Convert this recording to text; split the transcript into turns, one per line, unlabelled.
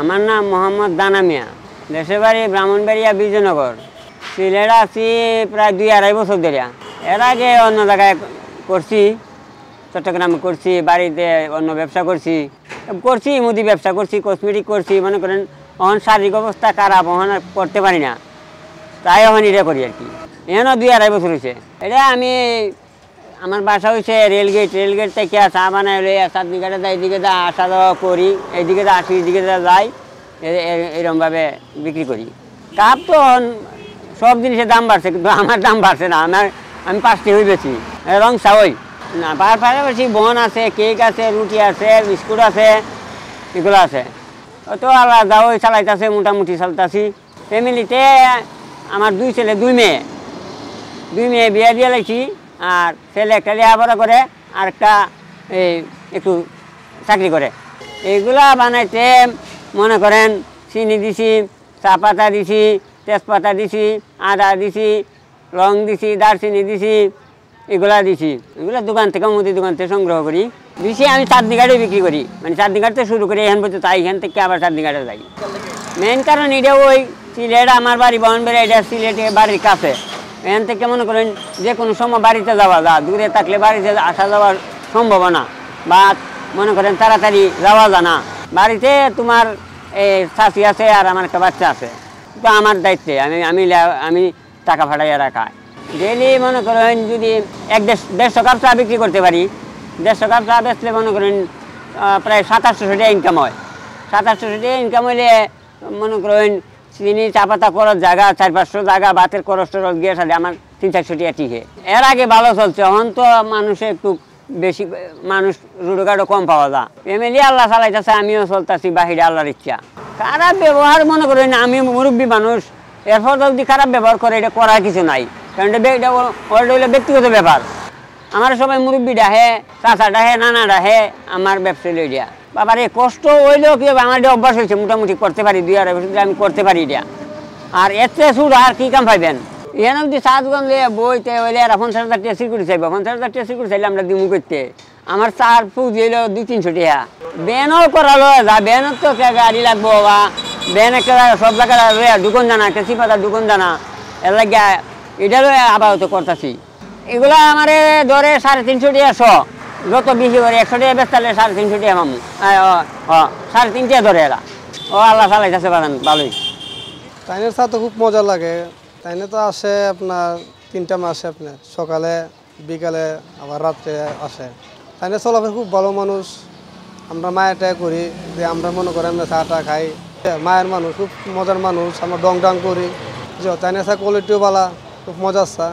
আমার নাম মোহাম্মদ দানা মিয়া, দেশের বাড়ি ব্রাহ্মণবাড়িয়া বিজয়নগর। সিলেট আছি প্রায় 2-2.5 বছর ধরে। এর আগে অন্য জায়গায় করছি, চট্টগ্রামে করছি, বাড়িতে অন্য ব্যবসা করছি, মুদি ব্যবসা করছি, কসমেটিক করছি। মনে করেন অহন শারীরিক অবস্থা খারাপ, অহন করতে পারি না, তাই অহন এটা করি আর কি। এখনও 2-2.5 বছর হয়েছে। এটা আমি আমার বাসা হয়েছে রেলগেট থেকে চা বানাই চাঁদনি ঘাটে যাই, এদিকে যা আসা যাওয়া করি, এইদিকে যা আসি, এদিকে যা যাই, এরকমভাবে বিক্রি করি। কাপ তো সব জিনিসের দাম বাড়ছে, কিন্তু আমার দাম বাড়ছে না। আমি 5টি হয়ে বেছি রং চাই না। পাশাপাশি বন আছে, কেক আছে, রুটি আছে, বিস্কুট আছে, এগুলো আছে। তো আলাদা ওই চালাইতেছে, মোটামুটি চালতাছি। ফ্যামিলিতে আমার 2 ছেলে 2 মেয়ে। 2 মেয়ে বিয়ে দিয়ে লাইছি, আর ছেলে একটা লেখাপড়া করে, আর একটা একটু চাকরি করে। এইগুলা বানাইতে মনে করেন চিনি দিছি, চা পাতা দিছি, তেজপাতা দিছি, আদা দিছি, লং দিছি, দারচিনি দিছি, এগুলা দিছি। এগুলো দোকান থেকে মুদি দোকান থেকে সংগ্রহ করি। দিছি আমি চাঁদনি ঘাটে বিক্রি করি, মানে চাঁদনি ঘাট থেকে শুরু করি, এখান পর্যন্ত এখান থেকে আবার চাঁদনি ঘাটে যাই। মেন কারণ এটা ওই সিলেট, আমার বাড়ি ব্রাহ্মণবাড়ি, এটা সিলেটে বাড়ির কাছে। এখান থেকে মনে করেন যে কোনো সময় বাড়িতে যাওয়া দূরে থাকলে বাড়িতে আসা যাওয়ার সম্ভাবনা, বা মনে করেন তাড়াতাড়ি যাওয়া যায় না। বাড়িতে তোমার শাশি আছে, আর আমার একটা বাচ্চা আছে, তো আমার দায়িত্বে আমি টাকা ফাটাইয়া রাখা। ডেইলি মনে করেন যদি 150 কাপ চা বিক্রি করতে পারি, 150 কাপ চা বেচলে মনে করেন প্রায় 2700 টাকা ইনকাম হয়। 2700 টাকা ইনকাম হইলে মনে করেন চিনি চা পাতা করার জায়গা 400-500 জায়গা, ভাতের খরচ টরচ গিয়ে সাথে আমার 300-400 টাকা টিকে। এর আগে ভালো চলছে, এখন তো মানুষে একটু বেশি, মানুষ রুটঘাটও কম পাওয়া যায়। ফ্যামিলি আল্লাহ চালাইতেছে, আমিও চলতেছি বাহিরে আল্লাহর ইচ্ছা। খারাপ ব্যবহার মনে করেন, আমি মুরব্বী মানুষ, এরপর যদি খারাপ ব্যবহার করে এটা করার কিছু নাই, কারণ এটা হলো ব্যক্তিগত ব্যাপার। আমার সবাই মুরব্বী ডাহে, চাচা ডাহে, নানা ডাহে, আমার ব্যবসা লইয়া বাবার এই কষ্ট হইলেও কি হবে, আমার এটা অভ্যাস হয়েছে, মোটামুটি করতে পারি। 2-2.5 বছর আমি করতে পারি এটা। আর এতে শুধু আর কি কাম পাইবেন, এখানে যদি চা দোকান দিয়ে বইতে হইলে আর 50,000 টাকা সিকিউরিটি চাইব, 50,000 টাকা সিকিউরিটি চাইলে আমরা দিমু করতে। আমার চার পুঁজি হইলো 200-300 টাকা। ব্যানও করালো যা, ব্যানের তো গাড়ি লাগবো, বা ব্যান একটা সব জায়গায় দোকান জানা, একটা চিপাতার দোকান জানা, এর লাগে এটা আপাতত করতেছি। এগুলা আমার ধরে 350 টাকা শ, যত বেশি করে 100 টাকা বেচতালে 350 টাকা মামু, 3.5 টাকা ধরে এরা। আল্লাহ চালাইতেছে ভালোই।
তাইনের চা তো খুব মজা লাগে। তাইনে তো আসে আপনার 3টা মাসে, আপনার সকালে, বিকালে, আবার রাত্রে আসে। তাইনে চলাফেরা খুব ভালো মানুষ। আমরা মায়েরটা করি যে আমরা মনে করি আমরা চাটা খাই, মায়ের মানুষ, খুব মজার মানুষ। আমরা ডং করি, তাইনে চা কোয়ালিটিও ভালো, খুব মজার চা।